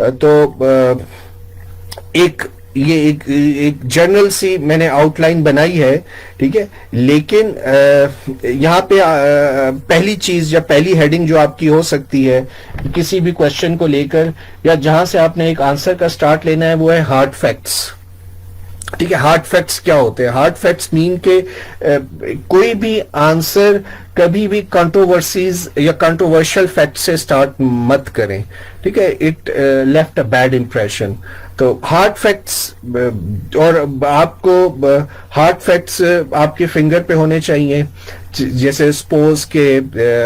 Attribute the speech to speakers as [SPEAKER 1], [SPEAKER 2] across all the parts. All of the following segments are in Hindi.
[SPEAKER 1] तो एक ये एक जनरल सी मैंने आउटलाइन बनाई है, ठीक है। लेकिन यहाँ पे पहली चीज या पहली हेडिंग जो आपकी हो सकती है किसी भी क्वेश्चन को लेकर, या जहां से आपने एक आंसर का स्टार्ट लेना है, वो है हार्ड फैक्ट्स। ठीक है, हार्ड फैक्ट्स क्या होते हैं? हार्ड फैक्ट्स मीन के कोई भी आंसर कभी भी कंट्रोवर्सीज या कंट्रोवर्शियल फैक्ट से स्टार्ट मत करें, ठीक है। It left a bad impression. तो हार्ड फैक्ट्स, और आपको हार्ड फैक्ट्स आपके फिंगर पे होने चाहिए। जैसे सपोज के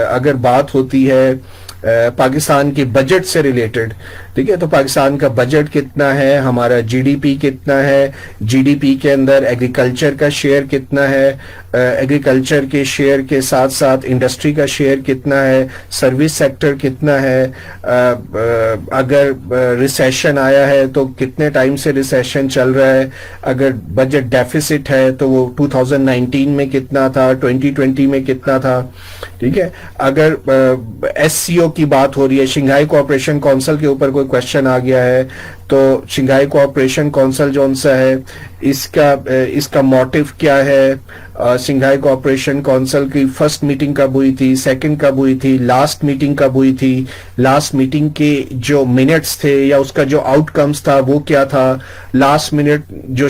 [SPEAKER 1] अगर बात होती है पाकिस्तान के बजट से रिलेटेड, ठीक है, तो पाकिस्तान का बजट कितना है, हमारा जीडीपी कितना है, जीडीपी के अंदर एग्रीकल्चर का शेयर कितना है, एग्रीकल्चर के शेयर के साथ साथ इंडस्ट्री का शेयर कितना है, सर्विस सेक्टर कितना है, अगर रिसेशन आया है तो कितने टाइम से रिसेशन चल रहा है, अगर बजट डेफिसिट है तो वो 2019 में कितना था, 2020 में कितना था, ठीक है। अगर एससीओ की बात हो रही है, शंघाई कोऑपरेशन काउंसिल के ऊपर कोई क्वेश्चन आ गया है, तो शंघाई कोऑपरेशन काउंसिल जो सा है इसका मोटिव क्या है, शंघाई कोऑपरेशन काउंसिल की फर्स्ट मीटिंग कब हुई थी, सेकंड कब हुई थी, लास्ट मीटिंग कब हुई थी, लास्ट मीटिंग के जो मिनट्स थे या उसका जो आउटकम्स था वो क्या था, लास्ट मिनट जो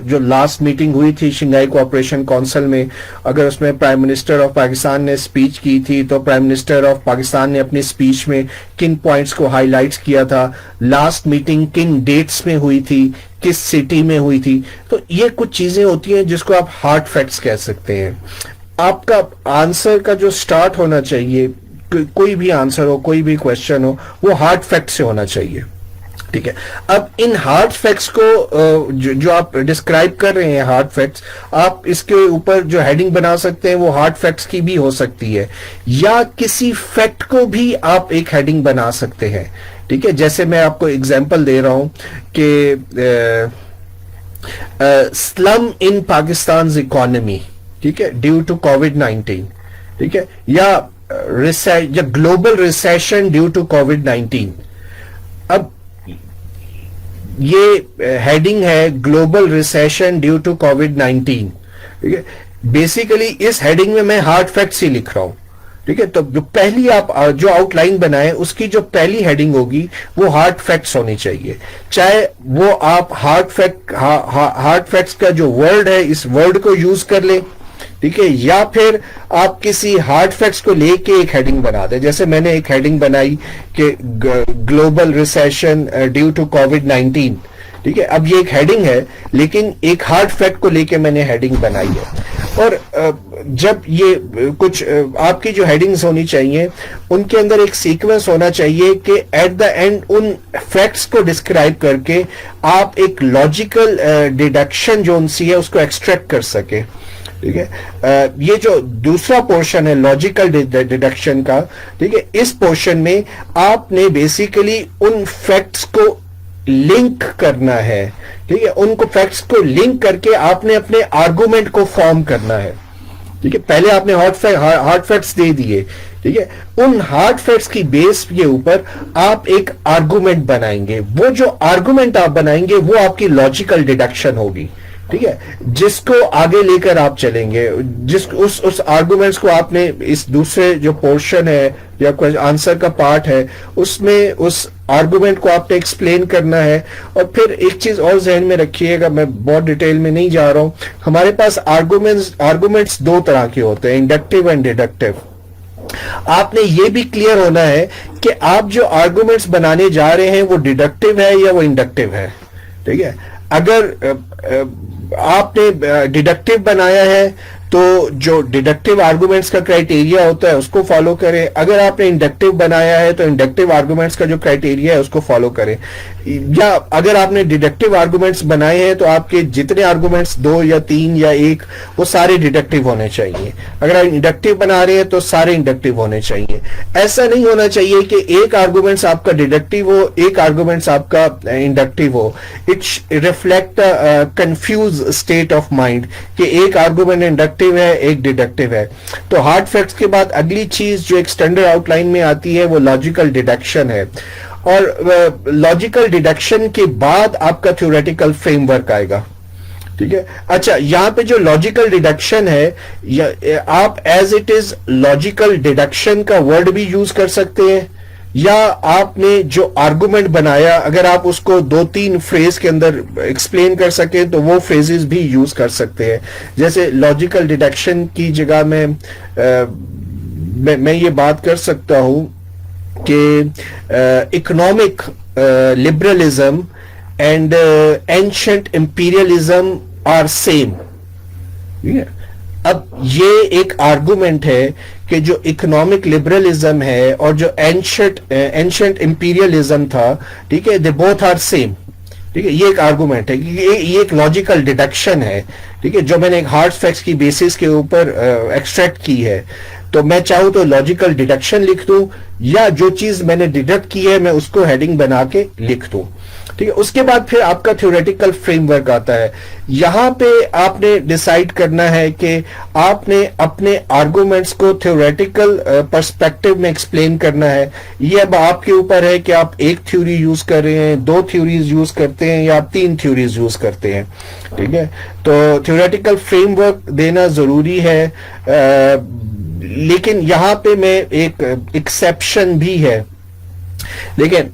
[SPEAKER 1] जो लास्ट मीटिंग हुई थी शंघाई कोऑपरेशन काउंसिल में, अगर उसमें प्राइम मिनिस्टर ऑफ पाकिस्तान ने स्पीच की थी तो प्राइम मिनिस्टर ऑफ पाकिस्तान ने अपनी स्पीच में किन पॉइंट्स को हाईलाइट्स किया था, लास्ट मीटिंग किन डेट्स में हुई थी, किस सिटी में हुई थी। तो ये कुछ चीजें होती हैं जिसको आप हार्ड फैक्ट्स कह सकते हैं। आपका आंसर का जो स्टार्ट होना चाहिए, कोई भी आंसर हो, कोई भी क्वेश्चन हो, वो हार्ड फैक्ट से होना चाहिए, ठीक है। अब इन हार्ड फैक्ट्स को जो आप डिस्क्राइब कर रहे हैं, हार्ड फैक्ट्स, आप इसके ऊपर जो हेडिंग बना सकते हैं वो हार्ड फैक्ट्स की भी हो सकती है, या किसी फैक्ट को भी आप एक हेडिंग बना सकते हैं, ठीक है। जैसे मैं आपको एग्जांपल दे रहा हूं कि स्लम इन पाकिस्तान इकोनॉमी, ठीक है, ड्यू टू कोविड-19, ठीक है, या ग्लोबल रिसेशन ड्यू टू कोविड-19। अब ये हेडिंग है ग्लोबल रिसेशन ड्यू टू कोविड-19, ठीक है। बेसिकली इस हेडिंग में मैं हार्ड फैक्ट्स ही लिख रहा हूं, ठीक है। तो जो पहली आप जो आउटलाइन बनाए उसकी जो पहली हेडिंग होगी वो हार्ड फैक्ट्स होनी चाहिए, चाहे वो आप हार्ड फैक्ट्स का जो वर्ड है इस वर्ड को यूज कर ले, ठीक है, या फिर आप किसी हार्ड फैक्ट्स को लेके एक हेडिंग बना दे। जैसे मैंने एक हेडिंग बनाई कि ग्लोबल रिसेशन ड्यू टू कोविड-19, ठीक है। अब ये एक हेडिंग है लेकिन एक हार्ड फैक्ट को लेके मैंने हेडिंग बनाई है। और जब ये कुछ आपकी जो हेडिंग्स होनी चाहिए उनके अंदर एक सीक्वेंस होना चाहिए कि एट द एंड उन फैक्ट्स को डिस्क्राइब करके आप एक लॉजिकल डिडक्शन जो उनसी है उसको एक्सट्रैक्ट कर सके, ठीक है। ये जो दूसरा पोर्शन है लॉजिकल डिडक्शन का, ठीक है, इस पोर्शन में आपने बेसिकली उन फैक्ट्स को लिंक करना है, ठीक है। उनको फैक्ट्स को लिंक करके आपने अपने आर्गुमेंट को फॉर्म करना है, ठीक है। पहले आपने हार्ड फैक्ट्स दे दिए, ठीक है। उन हार्ड फैक्ट्स की बेस के ऊपर आप एक आर्गुमेंट बनाएंगे। वो जो आर्गुमेंट आप बनाएंगे वो आपकी लॉजिकल डिडक्शन होगी, ठीक है, जिसको आगे लेकर आप चलेंगे। उस आर्गुमेंट्स को आपने इस दूसरे जो पोर्शन है या आंसर का पार्ट है उसमें उस आर्गुमेंट को आपने एक्सप्लेन करना है। और फिर एक चीज और जहन में रखिएगा, मैं बहुत डिटेल में नहीं जा रहा हूं, हमारे पास आर्गुमेंट्स दो तरह के होते हैं, इंडक्टिव एंड डिडक्टिव। आपने ये भी क्लियर होना है कि आप जो आर्गुमेंट्स बनाने जा रहे हैं वो डिडक्टिव है या वो इंडक्टिव है, ठीक है। अगर आपने डिडक्टिव बनाया है तो जो डिडक्टिव आर्गुमेंट्स का क्राइटेरिया होता है उसको फॉलो करें। अगर आपने इंडक्टिव बनाया है तो इंडक्टिव आर्गुमेंट्स का जो क्राइटेरिया है उसको फॉलो करें। या अगर आपने डिडक्टिव आर्गुमेंट्स बनाए हैं तो आपके जितने आर्गुमेंट्स 2 या 3 या 1 वो सारे डिडक्टिव होने चाहिए। अगर आप इंडक्टिव बना रहे हैं तो सारे इंडक्टिव होने चाहिए। ऐसा नहीं होना चाहिए कि एक आर्गुमेंट्स आपका डिडक्टिव हो, एक आर्गुमेंट्स आपका इंडक्टिव हो। It reflect confuse state of mind कि एक आर्गुमेंट इंडक्टिव है, एक डिडक्टिव है। तो हार्ड फैक्ट्स के बाद अगली चीज जो एक स्टैंडर्ड आउटलाइन में आती है वो लॉजिकल डिडक्शन है। और लॉजिकल डिडक्शन के बाद आपका थ्योरेटिकल फ्रेमवर्क आएगा। ठीक है। अच्छा, यहां पे जो लॉजिकल डिडक्शन है, आप as it is logical deduction का वर्ड भी यूज कर सकते हैं, या आपने जो आर्गुमेंट बनाया अगर आप उसको 2-3 फ्रेज के अंदर एक्सप्लेन कर सके तो वो फ्रेजेस भी यूज कर सकते हैं। जैसे लॉजिकल डिडक्शन की जगह में मैं ये बात कर सकता हूं कि economic liberalism and ancient imperialism are same. ठीक है। अब ये एक आर्गुमेंट है कि जो इकोनॉमिक लिबरलिज्म है और जो एंशिएंट इंपीरियलिज्म था, ठीक है, दे बोथ आर सेम। ठीक है, ये एक आर्गुमेंट है, ये एक लॉजिकल डिडक्शन है। ठीक है, जो मैंने एक हार्ड फैक्ट्स की बेसिस के ऊपर एक्सट्रैक्ट की है। तो मैं चाहूं तो लॉजिकल डिडक्शन लिख दूं, या जो चीज मैंने डिडक्ट की है मैं उसको हेडिंग बना के लिख दूं। ठीक है। उसके बाद फिर आपका थ्योरेटिकल फ्रेमवर्क आता है। यहां पे आपने डिसाइड करना है कि आपने अपने आर्गुमेंट्स को थ्योरेटिकल पर्सपेक्टिव में एक्सप्लेन करना है। ये अब आपके ऊपर है कि आप एक थ्योरी यूज कर रहे हैं, 2 थ्योरीज यूज करते हैं, या आप 3 थ्योरीज यूज करते हैं। ठीक है। तो थ्योरेटिकल फ्रेमवर्क देना जरूरी है, लेकिन यहां पे मैं एक एक्सेप्शन भी है। लेकिन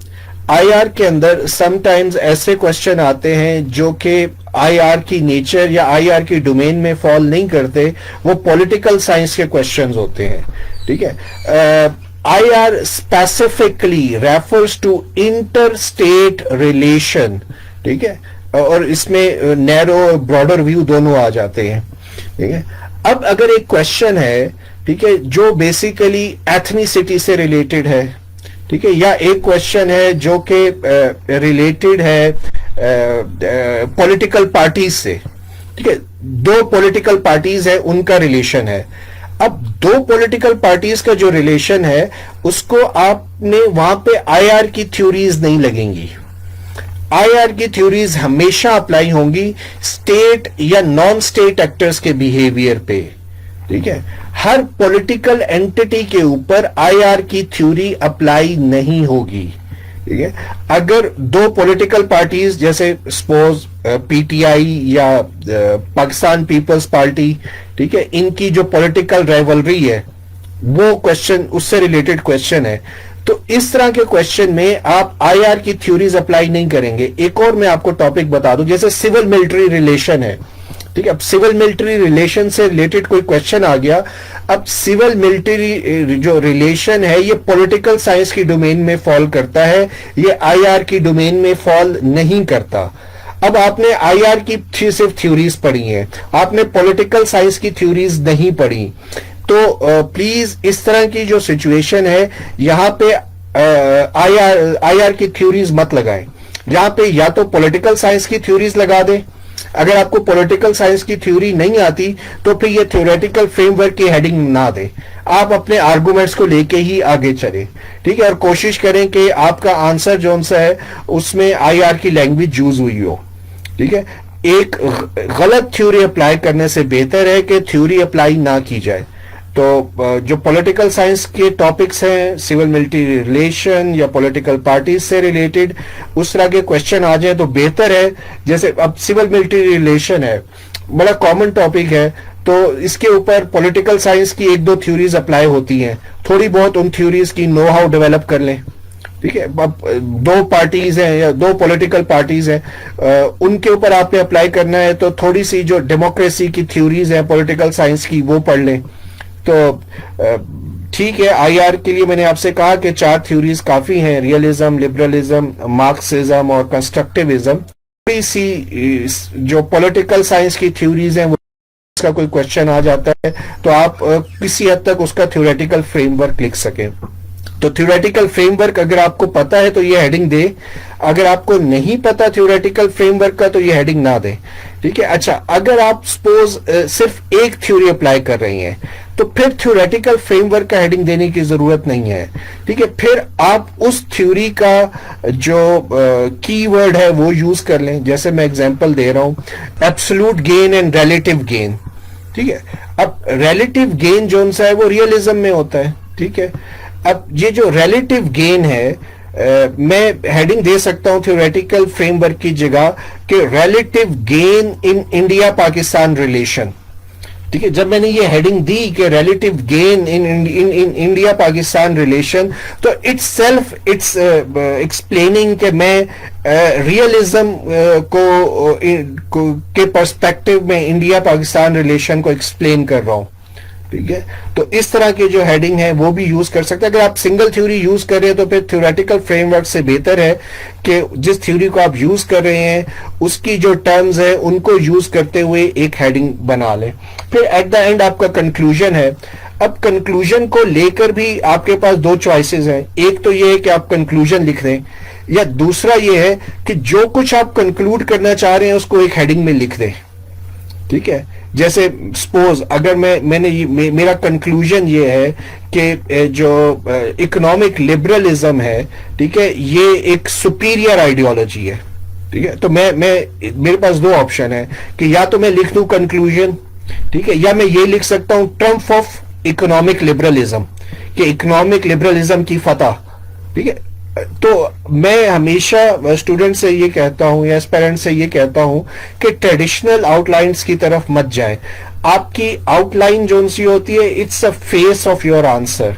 [SPEAKER 1] आईआर के अंदर समटाइम्स ऐसे क्वेश्चन आते हैं जो कि आईआर की नेचर या आईआर की डोमेन में फॉल नहीं करते, वो पॉलिटिकल साइंस के क्वेश्चंस होते हैं। ठीक है। IR specifically refers to inter state relation. ठीक है। और इसमें नैरो और ब्रॉडर व्यू दोनों आ जाते हैं। ठीक है। अब अगर एक क्वेश्चन है, ठीक है, जो बेसिकली एथनिसिटी से रिलेटेड है, ठीक है, या एक क्वेश्चन है जो कि रिलेटेड है पॉलिटिकल पार्टीज से। ठीक है, 2 पॉलिटिकल पार्टीज है, उनका रिलेशन है। अब 2 पॉलिटिकल पार्टीज का जो रिलेशन है उसको आपने वहां पे आईआर की थ्योरीज नहीं लगेंगी। आईआर की थ्योरीज हमेशा अप्लाई होंगी स्टेट या नॉन स्टेट एक्टर्स के बिहेवियर पे। ठीक है। हर पॉलिटिकल एंटिटी के ऊपर आईआर की थ्योरी अप्लाई नहीं होगी। ठीक है। अगर 2 पॉलिटिकल पार्टीज जैसे सपोज पीटीआई या पाकिस्तान पीपल्स पार्टी, ठीक है, इनकी जो पॉलिटिकल राइवलरी है वो क्वेश्चन उससे रिलेटेड क्वेश्चन है, तो इस तरह के क्वेश्चन में आप आईआर की थ्योरीज अप्लाई नहीं करेंगे। एक और मैं आपको टॉपिक बता दूं, जैसे सिविल मिलिट्री रिलेशन है। ठीक है। अब सिविल मिलिट्री रिलेशन से रिलेटेड कोई क्वेश्चन आ गया। अब सिविल मिलिट्री जो रिलेशन है ये पॉलिटिकल साइंस की डोमेन में फॉल करता है, ये आईआर की डोमेन में फॉल नहीं करता। अब आपने आईआर की सिर्फ थ्योरीज पढ़ी हैं, आपने पॉलिटिकल साइंस की थ्योरीज नहीं पढ़ी, तो प्लीज इस तरह की जो सिचुएशन है यहां पे आईआर की थ्योरीज मत लगाएं। जहां पे या तो पॉलिटिकल साइंस की थ्योरीज लगा दें, अगर आपको पॉलिटिकल साइंस की थ्योरी नहीं आती तो फिर ये थ्योरेटिकल फ्रेमवर्क की हेडिंग ना दें, आप अपने आर्गुमेंट्स को लेके ही आगे चलें। ठीक है। और कोशिश करें कि आपका आंसर जो सा है उसमें आईआर की लैंग्वेज यूज हुई हो। ठीक है। एक गलत थ्योरी अप्लाई करने से बेहतर है कि थ्योरी अप्लाई ना की जाए। तो जो पॉलिटिकल साइंस के टॉपिक्स हैं, सिविल मिलिट्री रिलेशन या पॉलिटिकल पार्टीज से रिलेटेड, उस तरह के क्वेश्चन आ जाए तो बेहतर है। जैसे अब सिविल मिलिट्री रिलेशन है, बड़ा कॉमन टॉपिक है, तो इसके ऊपर पॉलिटिकल साइंस की 1-2 थ्योरीज अप्लाई होती हैं, थोड़ी बहुत उन थ्योरीज की नो हाउ डेवलप कर लें। ठीक है। अब 2 पार्टीज हैं या 2 पॉलिटिकल पार्टीज हैं, उनके ऊपर आपने अप्लाई करना है तो थोड़ी सी जो डेमोक्रेसी की थ्योरीज है पॉलिटिकल साइंस की वो पढ़ लें। तो ठीक है। आईआर के लिए मैंने आपसे कहा कि 4 थ्योरीज काफी हैं, रियलिज्म, लिबरलिज्म, मार्क्सिज्म और कंस्ट्रक्टिविज्म। थोड़ी सी जो पॉलिटिकल साइंस की थ्योरीज हैं उसका कोई क्वेश्चन आ जाता है तो आप किसी हद तक उसका थ्योरेटिकल फ्रेमवर्क लिख सकें। तो थ्योरेटिकल फ्रेमवर्क अगर आपको पता है तो ये हेडिंग दे, अगर आपको नहीं पता थ्योरेटिकल फ्रेमवर्क का तो ये हेडिंग ना दे। ठीक है। अच्छा, अगर आप सपोज सिर्फ एक थ्योरी अप्लाई कर रही हैं तो फिर थ्योरेटिकल फ्रेमवर्क का हेडिंग देने की जरूरत नहीं है। ठीक है। फिर आप उस थ्योरी का जो कीवर्ड है वो यूज कर लें। जैसे मैं एग्जांपल दे रहा हूं, absolute gain and relative gain. ठीक है। अब रिलेटिव गेन जो सा है वो रियलिज्म में होता है। ठीक है। अब ये जो रिलेटिव गेन है मैं हेडिंग दे सकता हूं थ्योरेटिकल फ्रेमवर्क की जगह कि relative gain in India Pakistan relation. ठीक है, जब मैंने ये हेडिंग दी कि relative gain in India Pakistan relation, तो इट्स सेल्फ इट्स एक्सप्लेनिंग कि मैं रियलिज्म के पर्सपेक्टिव में इंडिया पाकिस्तान रिलेशन को एक्सप्लेन कर रहा हूं। ठीक है, तो इस तरह के जो हेडिंग है वो भी यूज कर सकते हैं। अगर आप सिंगल थ्योरी यूज कर रहे हैं तो फिर थ्योरेटिकल फ्रेमवर्क से बेहतर है कि जिस थ्योरी को आप यूज कर रहे हैं उसकी जो टर्म्स है उनको यूज करते हुए एक हेडिंग बना लें। फिर एट द एंड आपका कंक्लूजन है। अब कंक्लूजन को लेकर भी आपके पास दो चॉइसेस हैं। एक तो ये है कि आप कंक्लूजन लिख दें, या दूसरा ये है कि जो कुछ आप कंक्लूड करना चाह रहे हैं उसको एक हेडिंग में लिख दें। ठीक है, जैसे सपोज अगर मेरा कंक्लूजन ये है कि जो इकोनॉमिक लिबरलिज्म है, ठीक है, ये एक सुपीरियर आइडियोलॉजी है। ठीक है, तो मेरे पास दो ऑप्शन है कि या तो मैं लिख दूं कंक्लूजन, ठीक है, या मैं ये लिख सकता हूं ट्रम्प ऑफ इकोनॉमिक लिबरलिज्म, कि इकोनॉमिक लिबरलिज्म की फतह। ठीक है, तो मैं हमेशा स्टूडेंट से ये कहता हूं या एस्पिरेंट से ये कहता हूं कि ट्रेडिशनल आउटलाइंस की तरफ मत जाएं। आपकी आउटलाइन जो सी होती है it's a face of your answer.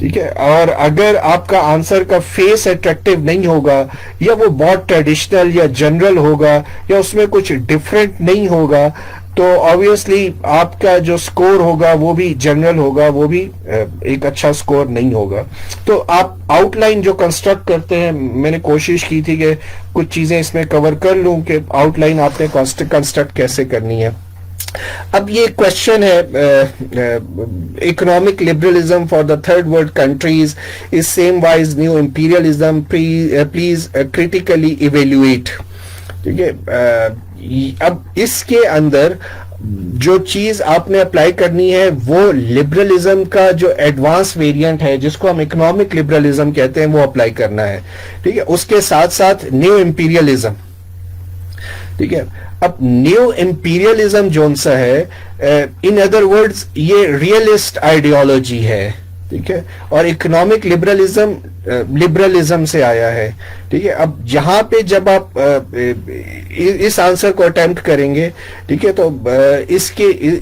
[SPEAKER 1] ठीक है, और अगर आपका आंसर का फेस अट्रैक्टिव नहीं होगा, या वो बहुत ट्रेडिशनल या जनरल होगा, या उसमें कुछ डिफरेंट नहीं होगा, तो ऑब्वियसली आपका जो स्कोर होगा वो भी जनरल होगा, वो भी एक अच्छा स्कोर नहीं होगा। तो आप आउटलाइन जो कंस्ट्रक्ट करते हैं, मैंने कोशिश की थी कि कुछ चीजें इसमें कवर कर लूं कि आउटलाइन आपने कंस्ट्रक्ट कैसे करनी है। अब ये क्वेश्चन है, economic liberalism for the third world countries is same wise new imperialism, please critically evaluate. ठीक है, अब इसके अंदर जो चीज आपने अप्लाई करनी है वो लिबरलिज्म का जो एडवांस वेरिएंट है, जिसको हम इकोनॉमिक लिबरलिज्म कहते हैं, वो अप्लाई करना है। ठीक है, उसके साथ साथ न्यू इंपीरियलिज्म। ठीक है, अब न्यू इंपीरियलिज्म जोन सा है, इन अदर वर्ड्स ये रियलिस्ट आइडियोलॉजी है। ठीक है, और इकोनॉमिक लिबरलिज्म से आया है। ठीक है, अब यहां पे जब आप इस आंसर को अटेम्प्ट करेंगे, ठीक है, तो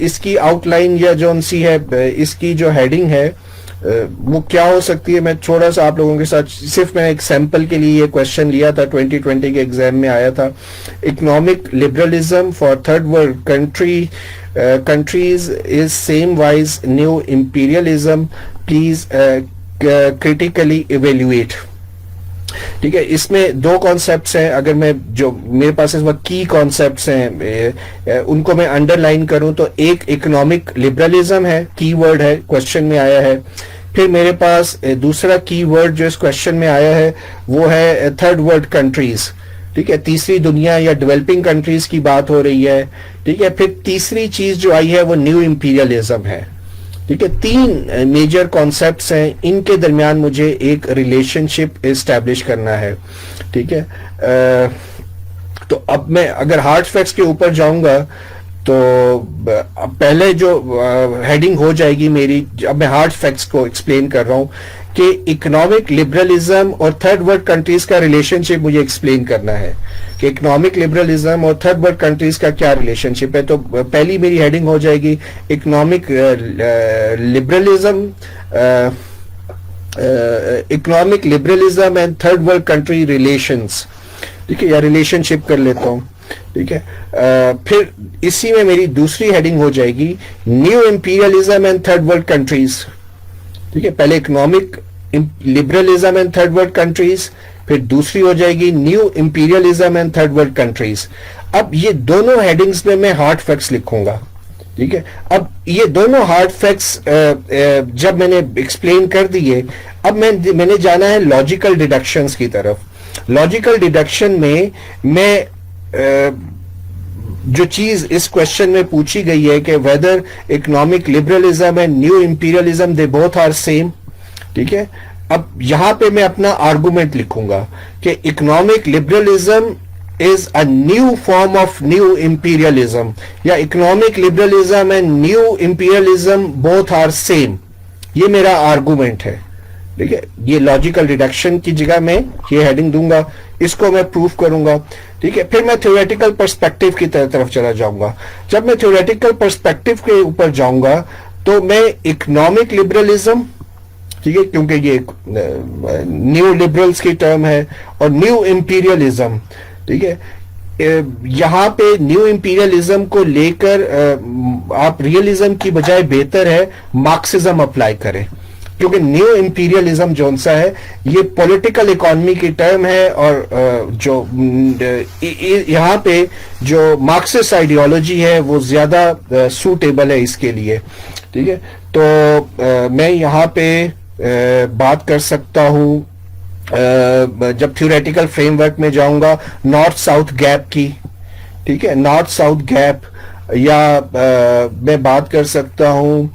[SPEAKER 1] इसकी आउटलाइन या जो सी है, इसकी जो हेडिंग है वो क्या हो सकती है। मैं थोड़ा सा आप लोगों के साथ, सिर्फ मैं एक सैंपल के लिए ये क्वेश्चन लिया था, 2020 के एग्जाम में आया था। Economic liberalism for third world countries is same wise new imperialism, please critically evaluate। ठीक है, इसमें दो कॉन्सेप्ट्स हैं। अगर मैं जो मेरे पास इस वक्त की कॉन्सेप्ट्स हैं उनको मैं अंडरलाइन करूं तो एक इकोनॉमिक लिबरलिज्म है, कीवर्ड है, क्वेश्चन में आया है। फिर मेरे पास दूसरा कीवर्ड जो इस क्वेश्चन में आया है वो है थर्ड वर्ल्ड कंट्रीज। ठीक है, तीसरी दुनिया या डेवलपिंग कंट्रीज की बात हो रही है। ठीक है, फिर तीसरी चीज जो आई है वो न्यू इंपीरियलिज्म है। ठीक है, तीन मेजर कॉन्सेप्ट्स हैं, इनके दरमियान मुझे एक रिलेशनशिप एस्टैब्लिश करना है। ठीक है, तो अब मैं अगर हार्ड फैक्ट्स के ऊपर जाऊंगा तो पहले जो हेडिंग हो जाएगी मेरी, अब मैं हार्ड फैक्ट्स को एक्सप्लेन कर रहा हूं कि इकोनॉमिक लिबरलिज्म और थर्ड वर्ल्ड कंट्रीज का रिलेशनशिप मुझे एक्सप्लेन करना है कि इकोनॉमिक लिबरलिज्म और थर्ड वर्ल्ड कंट्रीज का क्या रिलेशनशिप है। तो पहली मेरी हेडिंग हो जाएगी economic liberalism, economic liberalism and third world country relations. ठीक है, या रिलेशनशिप कर लेता हूं। ठीक है, फिर इसी में मेरी दूसरी हेडिंग हो जाएगी new imperialism and third world countries. ठीक है, पहले economic liberalism and third world countries, फिर दूसरी हो जाएगी new imperialism and third world countries. अब ये दोनों हेडिंग्स में मैं हार्ड फैक्ट्स लिखूंगा। ठीक है, अब ये दोनों हार्ड फैक्ट्स जब मैंने एक्सप्लेन कर दिए, अब मैंने जाना है लॉजिकल डिडक्शंस की तरफ। लॉजिकल डिडक्शन में मैं जो चीज इस क्वेश्चन में पूछी गई है कि whether economic liberalism and new imperialism they both are same. ठीक है, अब यहां पे मैं अपना आर्गुमेंट लिखूंगा कि economic liberalism is a new form of new imperialism, या economic liberalism and new imperialism both are same. ये मेरा आर्गुमेंट है। ठीक है, ये लॉजिकल डिडक्शन की जगह मैं ये हेडिंग दूंगा, इसको मैं प्रूफ करूंगा। ठीक है, फिर मैं थ्योरेटिकल पर्सपेक्टिव की तरफ चला जाऊंगा। जब मैं थ्योरेटिकल पर्सपेक्टिव के ऊपर जाऊंगा तो मैं इकोनॉमिक लिबरलिज्म, ठीक है, क्योंकि ये न्यू लिबरल्स की टर्म है, और न्यू इंपीरियलिज्म, ठीक है, यहां पे न्यू इंपीरियलिज्म को लेकर आप रियलिज्म की बजाय बेहतर है मार्क्सिज्म अप्लाई करें, क्योंकि न्यू इंपीरियलिज्म जो सा है ये पॉलिटिकल इकोनॉमी की टर्म है, और जो यहाँ पे जो मार्क्सिस्ट आइडियोलॉजी है वो ज्यादा सूटेबल है इसके लिए। ठीक है, तो मैं यहाँ पे बात कर सकता हूँ, जब थ्योरेटिकल फ्रेमवर्क में जाऊंगा, नॉर्थ साउथ गैप की। ठीक है, नॉर्थ साउथ गैप, या मैं बात कर सकता हूं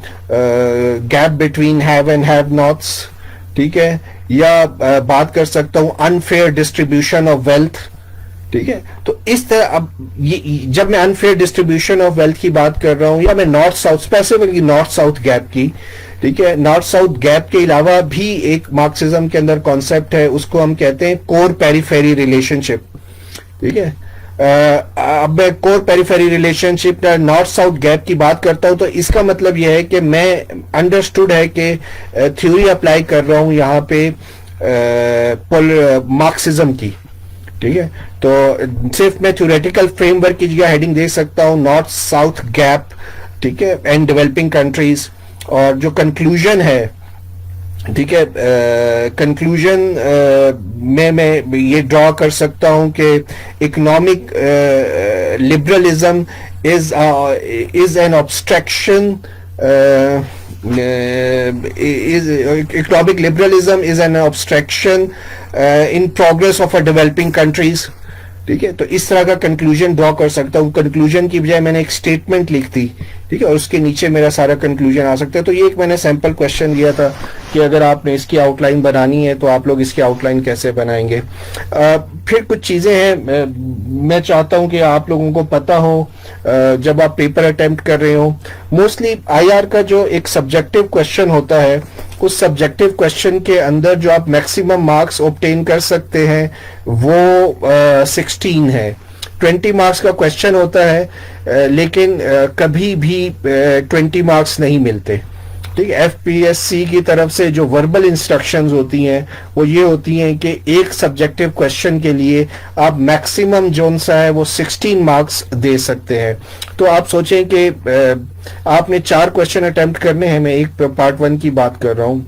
[SPEAKER 1] gap between have and have nots. ठीक है, या बात कर सकता हूं अनफेयर डिस्ट्रीब्यूशन ऑफ वेल्थ। ठीक है, तो इस तरह अब ये जब मैं अनफेयर डिस्ट्रीब्यूशन ऑफ वेल्थ की बात कर रहा हूं, या मैं north south, specifically north south gap की, ठीक है, नॉर्थ साउथ गैप के अलावा भी एक मार्क्सिज्म के अंदर कॉन्सेप्ट है, उसको हम कहते हैं कोर पेरिफेरी रिलेशनशिप। ठीक है, अब मैं core periphery relationship north south gap की बात करता हूं तो इसका मतलब यह है कि मैं अंडरस्टूड है कि थ्योरी अप्लाई कर रहा हूं यहां पे मार्क्सिज्म की। ठीक है, तो सिर्फ मैं थ्योरेटिकल फ्रेमवर्क की जगह हेडिंग दे सकता हूं नॉर्थ साउथ गैप, ठीक है, एंड डेवलपिंग कंट्रीज। और जो कंक्लूजन है, ठीक है, कंक्लूजन में मैं ये ड्रॉ कर सकता हूं कि economic liberalism is an obstruction, economic liberalism is an obstruction in progress of a developing countries। ठीक है, तो इस तरह का कंक्लूजन ड्रॉ कर सकता हूँ। कंक्लूजन की बजाय मैंने एक स्टेटमेंट लिख दी, ठीक है, और उसके नीचे मेरा सारा कंक्लूजन आ सकता है। तो ये एक मैंने सैंपल क्वेश्चन दिया था कि अगर आपने इसकी आउटलाइन बनानी है तो आप लोग इसकी आउटलाइन कैसे बनाएंगे। फिर कुछ चीजें हैं मैं चाहता हूं कि आप लोगों को पता हो जब आप पेपर अटेम्प्ट कर रहे हो। मोस्टली आईआर का जो एक सब्जेक्टिव क्वेश्चन होता है, उस सब्जेक्टिव क्वेश्चन के अंदर जो आप मैक्सिमम मार्क्स ऑब्टेन कर सकते हैं वो 16 है। 20 मार्क्स का क्वेश्चन होता है लेकिन कभी भी 20 मार्क्स नहीं मिलते। ठीक है, एफपीएससी की तरफ से जो वर्बल इंस्ट्रक्शंस होती हैं वो ये होती हैं कि एक सब्जेक्टिव क्वेश्चन के लिए आप मैक्सिमम जोन सा है वो 16 मार्क्स दे सकते हैं। तो आप सोचें कि आपने 4 क्वेश्चन अटेम्प्ट करने हैं, मैं एक पार्ट 1 की बात कर रहा हूँ।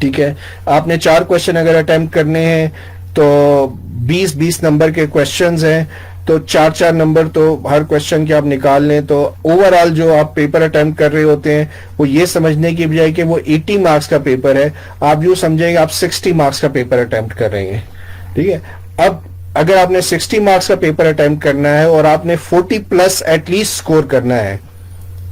[SPEAKER 1] ठीक है, आपने 4 क्वेश्चन अगर अटेम्प्ट करने हैं तो 20-20 नंबर के क्वेश्चंस हैं, तो 4-4 नंबर तो हर क्वेश्चन के आप निकाल लें, तो ओवरऑल जो आप पेपर अटेम्प्ट कर रहे होते हैं वो ये समझने की बजाय कि वो 80 मार्क्स का पेपर है, आप यूं समझेंगे आप 60 मार्क्स का पेपर अटेम्प्ट कर रहे हैं। ठीक है, अब अगर आपने 60 मार्क्स का पेपर अटेम्प्ट करना है और आपने 40 प्लस एटलीस्ट स्कोर करना है,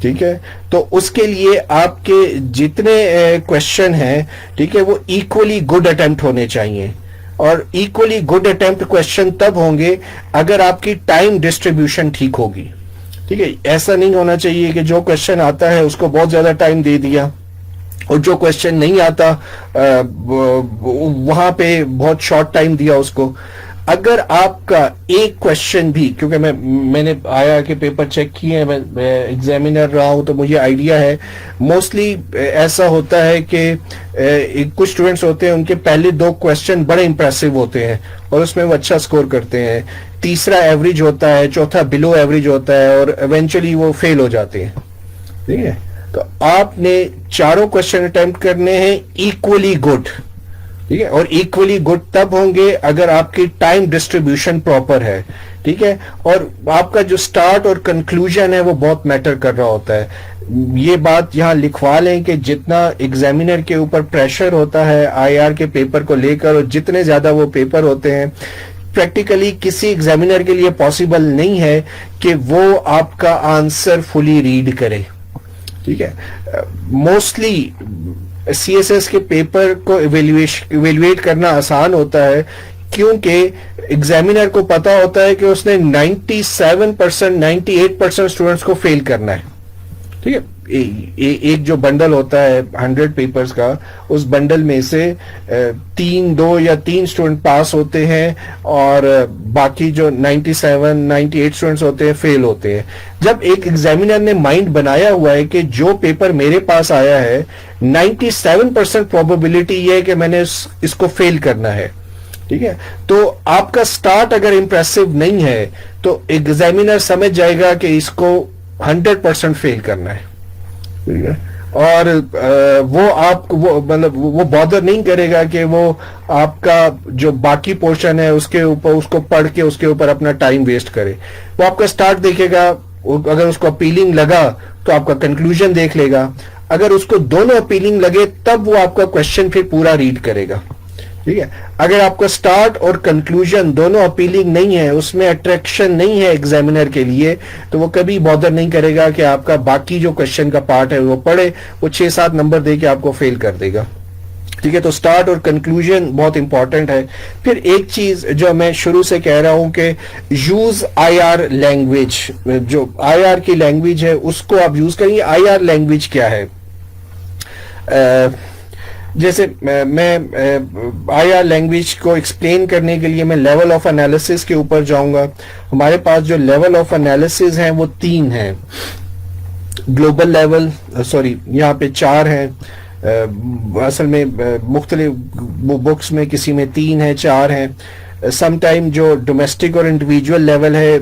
[SPEAKER 1] ठीक है, तो उसके लिए आपके जितने क्वेश्चन हैं, ठीक है, वो इक्वली गुड अटेम्प्ट होने चाहिए। और इक्वली गुड अटेम्प्ट क्वेश्चन तब होंगे अगर आपकी टाइम डिस्ट्रीब्यूशन ठीक होगी। ठीक है, ऐसा नहीं होना चाहिए कि जो क्वेश्चन आता है उसको बहुत ज्यादा टाइम दे दिया और जो क्वेश्चन नहीं आता वहां पे बहुत शॉर्ट टाइम दिया उसको। अगर आपका एक क्वेश्चन भी, क्योंकि मैंने आया के पेपर चेक किए हैं, मैं एग्जामिनर रहा हूं तो मुझे आइडिया है, मोस्टली ऐसा होता है कि कुछ स्टूडेंट्स होते हैं उनके पहले 2 क्वेश्चन बड़े इंप्रेसिव होते हैं और उसमें वो अच्छा स्कोर करते हैं, तीसरा एवरेज होता है, चौथा बिलो एवरेज होता है और इवेंचुअली वो फेल हो जाते हैं। ठीक है, तो आपने चारों क्वेश्चन अटेम्प्ट करने हैं इक्वली गुड। ठीक है, और इक्वली गुड तब होंगे अगर आपकी टाइम डिस्ट्रीब्यूशन प्रॉपर है। ठीक है, और आपका जो स्टार्ट और कंक्लूजन है वो बहुत मैटर कर रहा होता है। ये बात यहां लिखवा लें कि जितना एग्जामिनर के ऊपर प्रेशर होता है आईआर के पेपर को लेकर और जितने ज्यादा वो पेपर होते हैं, प्रैक्टिकली किसी एग्जामिनर के लिए पॉसिबल नहीं है कि वो आपका आंसर फुली रीड करे। ठीक है, मोस्टली सीएसएस के पेपर को इवेल्युएट करना आसान होता है क्योंकि एग्जामिनर को पता होता है कि उसने 97%, 98% स्टूडेंट्स को फेल करना है। ठीक है, एक जो बंडल होता है 100 पेपर्स का, उस बंडल में से 2 या 3 स्टूडेंट पास होते हैं और बाकी जो 97 98 स्टूडेंट्स होते हैं फेल होते हैं। जब एक एग्जामिनर ने माइंड बनाया हुआ है कि जो पेपर मेरे पास आया है 97% प्रोबेबिलिटी ये है कि मैंने इसको फेल करना है, ठीक है, तो आपका स्टार्ट अगर इंप्रेसिव नहीं है तो एग्जामिनर समझ जाएगा कि इसको 100% फेल करना है, ठीक है, और वो आप वो मतलब वो बॉदर नहीं करेगा कि वो आपका जो बाकी पोर्शन है उसके ऊपर उसको पढ़ के उसके ऊपर अपना टाइम वेस्ट करे। वो आपका स्टार्ट देखेगा, अगर उसको अपीलिंग लगा तो आपका कंक्लूजन देख लेगा, अगर उसको दोनों अपीलिंग लगे तब वो आपका क्वेश्चन फिर पूरा रीड करेगा, ठीक है। अगर आपका स्टार्ट और कंक्लूजन दोनों अपीलिंग नहीं है, उसमें अट्रैक्शन नहीं है एग्जामिनर के लिए, तो वो कभी बॉदर नहीं करेगा कि आपका बाकी जो क्वेश्चन का पार्ट है वो पढ़े, वो 6-7 नंबर दे के आपको फेल कर देगा, ठीक है। तो स्टार्ट और कंक्लूजन बहुत इंपॉर्टेंट है। फिर एक चीज जो मैं शुरू से कह रहा हूं कि यूज IR लैंग्वेज, जो IR की लैंग्वेज है उसको आप यूज करिए। IR लैंग्वेज क्या है? जैसे मैं IR लैंग्वेज को एक्सप्लेन करने के लिए मैं लेवल ऑफ एनालिसिस के ऊपर जाऊंगा। हमारे पास जो लेवल ऑफ एनालिसिस हैं वो 3 हैं। ग्लोबल लेवल, सॉरी यहाँ पे 4 हैं, असल में मुख्तलिफ बुक्स में किसी में 3 है, 4 हैं। समटाइम जो डोमेस्टिक और इंडिविजुअल लेवल है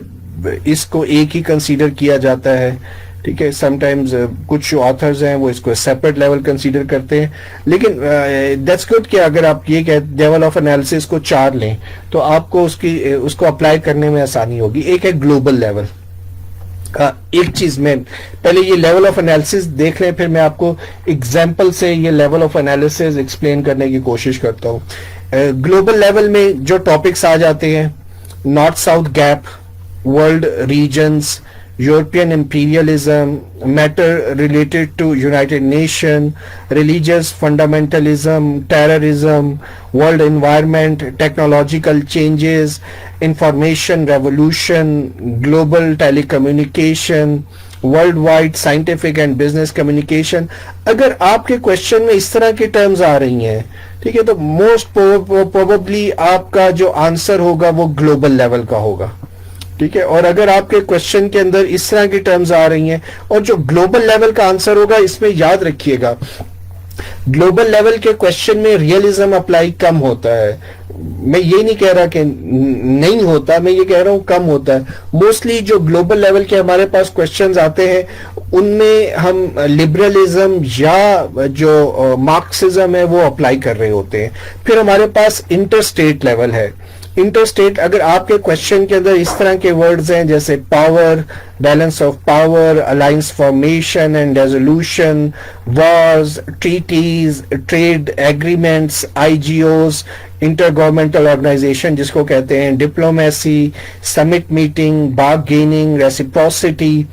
[SPEAKER 1] इसको एक ही कंसीडर किया जाता है, ठीक है। समटाइम्स कुछ ऑथर्स हैं वो इसको सेपरेट लेवल कंसीडर करते हैं, लेकिन दैट्स गुड कि अगर आप ये लेवल ऑफ एनालिसिस को 4 लें तो आपको उसको अप्लाई करने में आसानी होगी। एक है ग्लोबल लेवल। एक चीज में पहले ये लेवल ऑफ एनालिसिस देख लें, फिर मैं आपको एग्जांपल से ये लेवल ऑफ एनालिसिस एक्सप्लेन करने की कोशिश करता हूं। ग्लोबल लेवल में जो टॉपिक्स आ जाते हैं, north south gap, world regions, European imperialism, matter related to United Nations, religious fundamentalism, terrorism, world environment, technological changes, information revolution, global telecommunication, worldwide scientific and business communication। अगर आपके क्वेश्चन में इस तरह की टर्म्स आ रही हैं, ठीक है, तो मोस्ट प्रोबेबली आपका जो आंसर होगा वो ग्लोबल लेवल का होगा, ठीक है। और अगर आपके क्वेश्चन के अंदर इस तरह की टर्म्स आ रही हैं और जो ग्लोबल लेवल का आंसर होगा, इसमें याद रखिएगा ग्लोबल लेवल के क्वेश्चन में रियलिज्म अप्लाई कम होता है। मैं ये नहीं कह रहा कि नहीं होता, मैं ये कह रहा हूं कम होता है। मोस्टली जो ग्लोबल लेवल के हमारे पास क्वेश्चंस आते हैं उनमें हम लिबरलिज्म या जो मार्क्सिज्म है वो अप्लाई कर रहे होते हैं। फिर हमारे पास इंटरस्टेट लेवल है। इंटरस्टेट, अगर आपके क्वेश्चन के अंदर इस तरह के वर्ड्स हैं जैसे power, balance of power, alliance formation and resolution, wars, treaties, trade agreements, IGOs, inter governmental organization जिसको कहते हैं, diplomacy, summit meeting, bargaining, reciprocity,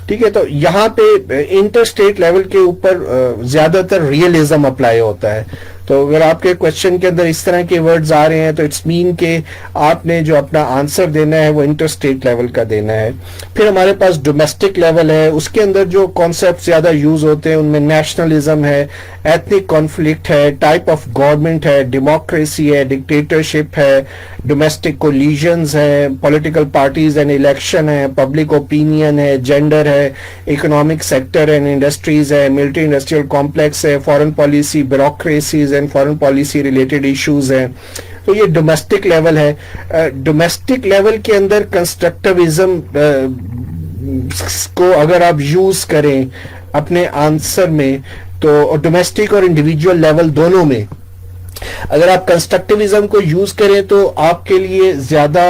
[SPEAKER 1] ठीक है। तो यहाँ पे इंटरस्टेट लेवल के ऊपर ज्यादातर रियलिज्म अप्लाई होता है। तो अगर आपके क्वेश्चन के अंदर इस तरह के वर्ड्स आ रहे हैं तो इट्स मीन के आपने जो अपना आंसर देना है वो इंटरस्टेट लेवल का देना है। फिर हमारे पास डोमेस्टिक लेवल है, उसके अंदर जो कॉन्सेप्ट ज्यादा यूज होते हैं उनमें नेशनलिज्म है, एथनिक कॉन्फ्लिक्ट है, टाइप ऑफ गवर्नमेंट है, डेमोक्रेसी है, डिक्टेटरशिप है, डोमेस्टिक कोलिजन्स है, पॉलिटिकल पार्टीज एंड इलेक्शन है, पब्लिक ओपिनियन है, जेंडर है, इकोनॉमिक सेक्टर एंड इंडस्ट्रीज है, मिलिट्री इंडस्ट्रियल कॉम्प्लेक्स है, foreign policy, bureaucracies and foreign policy related issues हैं। तो ये डोमेस्टिक लेवल है। डोमेस्टिक लेवल के अंदर कंस्ट्रक्टिविज्म को अगर आप यूज करें अपने आंसर में, तो डोमेस्टिक और इंडिविजुअल लेवल दोनों में अगर आप कंस्ट्रक्टिविज्म को यूज करें तो आपके लिए ज्यादा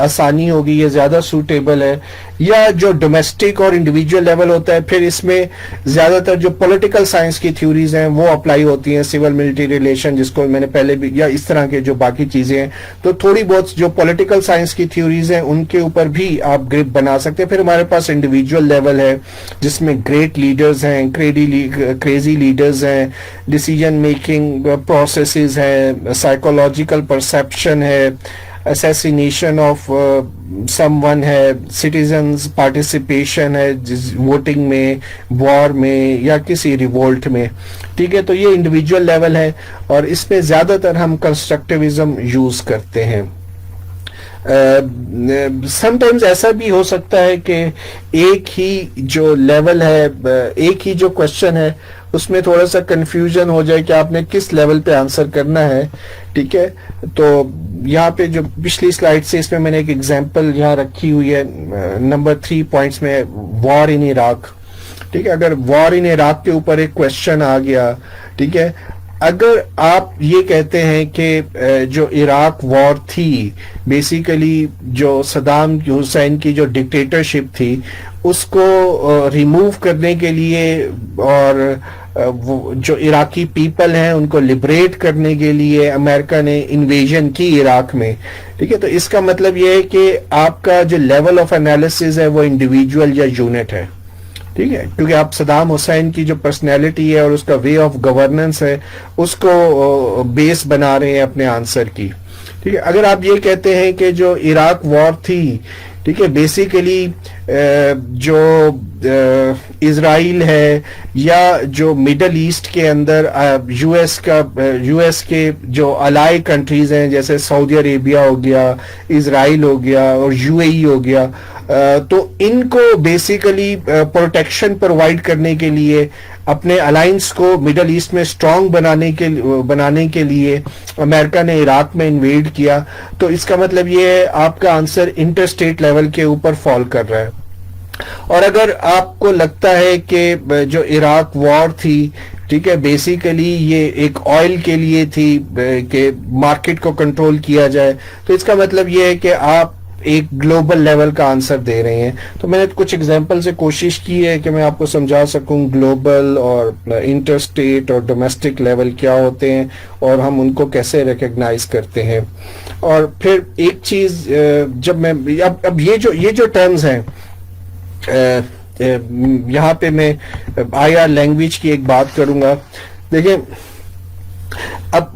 [SPEAKER 1] आसानी होगी, ये ज्यादा सूटेबल है। या जो डोमेस्टिक और इंडिविजुअल लेवल होता है, फिर इसमें ज्यादातर जो पॉलिटिकल साइंस की थ्योरीज हैं वो अप्लाई होती हैं, सिविल मिलिट्री रिलेशन जिसको मैंने पहले भी, या इस तरह के जो बाकी चीजें हैं, तो थोड़ी बहुत जो पॉलिटिकल साइंस की थ्योरीज हैं उनके ऊपर भी आप ग्रिप बना सकते हैं। फिर हमारे पास इंडिविजुअल लेवल है जिसमें ग्रेट लीडर्स हैं, क्रेजी लीडर्स हैं, डिसीजन मेकिंग प्रोसेसेस हैं, साइकोलॉजिकल परसेप्शन है, असैसिनेशन ऑफ समवन है, सिटीजन्स पार्टिसिपेशन है जिस वोटिंग में, वॉर में या किसी रिवोल्ट में। ठीक है, तो ये इंडिविजुअल लेवल है और इसमें ज्यादातर हम कंस्ट्रक्टिविज्म यूज करते हैं। समटाइम्स ऐसा भी हो सकता है कि एक ही जो लेवल है, एक ही जो क्वेश्चन है उसमें थोड़ा सा कंफ्यूजन हो जाए कि आपने किस लेवल पे आंसर करना है। ठीक है, तो यहाँ पे जो पिछली स्लाइड से इसमें मैंने एक एग्जांपल यहाँ रखी हुई है नंबर 3 पॉइंट्स में, वॉर इन इराक। ठीक है, अगर वॉर इन इराक के ऊपर एक क्वेश्चन आ गया, ठीक है, अगर आप ये कहते हैं कि जो इराक वॉर थी, बेसिकली जो सदाम हुसैन की जो डिक्टेटरशिप थी उसको रिमूव करने के लिए और वो जो इराकी पीपल हैं उनको लिबरेट करने के लिए अमेरिका ने इन्वेजन की इराक में। ठीक है, तो इसका मतलब ये है कि आपका जो लेवल ऑफ एनालिसिस है वो इंडिविजुअल या यूनिट है। ठीक है, क्योंकि आप सदाम हुसैन की जो पर्सनैलिटी है और उसका वे ऑफ गवर्नेंस है उसको बेस बना रहे हैं अपने आंसर की। ठीक है, अगर आप ये कहते हैं कि जो इराक वॉर थी, ठीक है, बेसिकली जो इजराइल है या जो मिडल ईस्ट के अंदर यूएस के जो अलाई कंट्रीज हैं जैसे सऊदी अरेबिया हो गया, इजराइल हो गया और यूएई हो गया, तो इनको बेसिकली प्रोटेक्शन प्रोवाइड करने के लिए, अपने अलायंस को मिडल ईस्ट में स्ट्रांग बनाने के लिए अमेरिका ने इराक में इन्वेड किया। तो इसका मतलब ये है आपका आंसर इंटर स्टेट लेवल के ऊपर फॉल कर रहा है। और अगर आपको लगता है कि जो इराक वॉर थी, ठीक है, बेसिकली ये एक ऑयल के लिए थी कि मार्केट को कंट्रोल किया जाए, तो इसका मतलब ये है कि आप एक ग्लोबल लेवल का आंसर दे रहे हैं। तो मैंने कुछ एग्जांपल से कोशिश की है कि मैं आपको समझा सकूं ग्लोबल और इंटर स्टेट और डोमेस्टिक लेवल क्या होते हैं और हम उनको कैसे रिकग्नाइज करते हैं। और फिर एक चीज, जब मैं अब ये जो टर्म्स हैं, यहाँ पे मैं आईआर लैंग्वेज की एक बात करूंगा। देखिए, अब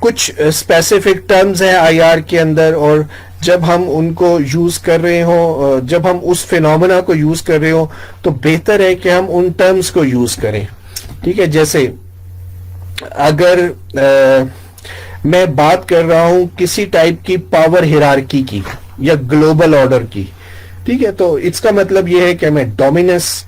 [SPEAKER 1] कुछ स्पेसिफिक टर्म्स हैं आईआर के अंदर और जब हम उनको यूज कर रहे हो, जब हम उस फिनोमेना को यूज कर रहे हो तो बेहतर है कि हम उन टर्म्स को यूज करें। ठीक है, जैसे अगर मैं बात कर रहा हूं किसी टाइप की पावर हिरार्की की या ग्लोबल ऑर्डर की, ठीक है, तो इसका मतलब यह है कि मैं डोमिनेंस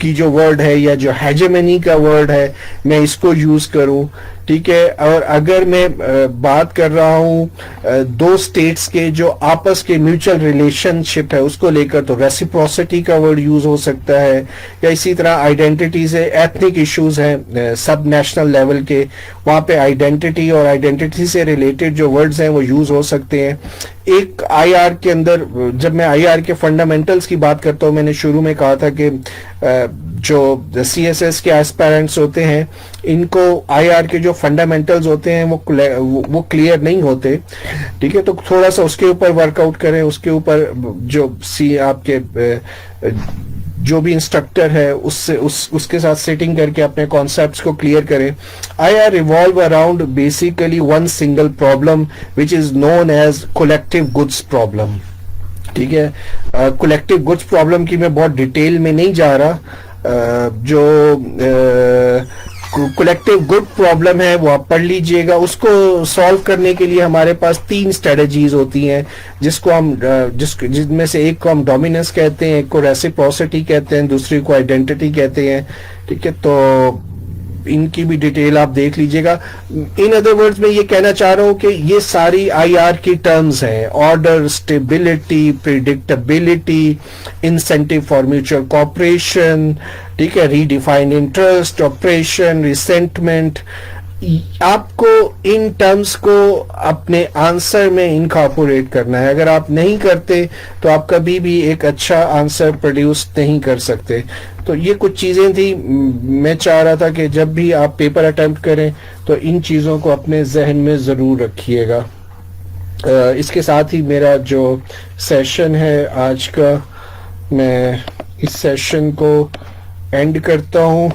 [SPEAKER 1] की जो वर्ड है या जो हेजेमनी का वर्ड है मैं इसको यूज करूं। ठीक है, और अगर मैं बात कर रहा हूं दो स्टेट्स के जो आपस के म्यूचुअल रिलेशनशिप है उसको लेकर, तो रेसिप्रोसिटी का वर्ड यूज हो सकता है। या इसी तरह आइडेंटिटी से एथनिक इश्यूज हैं सब नेशनल लेवल के, वहां पे आइडेंटिटी और आइडेंटिटी से रिलेटेड जो वर्ड्स हैं वो यूज हो सकते हैं। एक आईआर के अंदर, जब मैं आईआर के फंडामेंटल्स की बात करता हूं, मैंने शुरू में कहा था कि जो सीएसएस के एस्पायरेंट्स होते हैं इनको आईआर के जो फंडामेंटल्स होते हैं वो क्लियर नहीं होते। ठीक है, तो थोड़ा सा उसके ऊपर वर्कआउट करें, उसके ऊपर जो आपके जो भी इंस्ट्रक्टर है उसके साथ सेटिंग करके अपने कॉन्सेप्ट्स को क्लियर करें। IR revolve around basically one single problem which is known as collective goods problem. ठीक है, कलेक्टिव गुड्स प्रॉब्लम की मैं बहुत डिटेल में नहीं जा रहा। जो कलेक्टिव गुड प्रॉब्लम है वो आप पढ़ लीजिएगा। उसको सॉल्व करने के लिए हमारे पास 3 स्ट्रेटजीज होती हैं जिसको हम जिनमें से एक को हम डोमिनेंस कहते हैं, एक को रेसिप्रोसिटी कहते हैं, दूसरी को आइडेंटिटी कहते हैं। ठीक है, तो इनकी भी डिटेल आप देख लीजिएगा। इन अदर वर्ड्स में ये कहना चाह रहा हूं कि ये सारी आईआर की टर्म्स हैं, order, stability, predictability, incentive for mutual cooperation, ठीक है, रीडिफाइंड इंटरेस्ट, ऑपरेशन, रिसेंटमेंट। आपको इन टर्म्स को अपने आंसर में इनकॉर्पोरेट करना है। अगर आप नहीं करते तो आप कभी भी एक अच्छा आंसर प्रोड्यूस नहीं कर सकते। तो ये कुछ चीजें थी, मैं चाह रहा था कि जब भी आप पेपर अटेम्प्ट करें तो इन चीजों को अपने जहन में जरूर रखिएगा। इसके साथ ही मेरा जो सेशन है आज का, मैं इस सेशन को एंड करता हूं।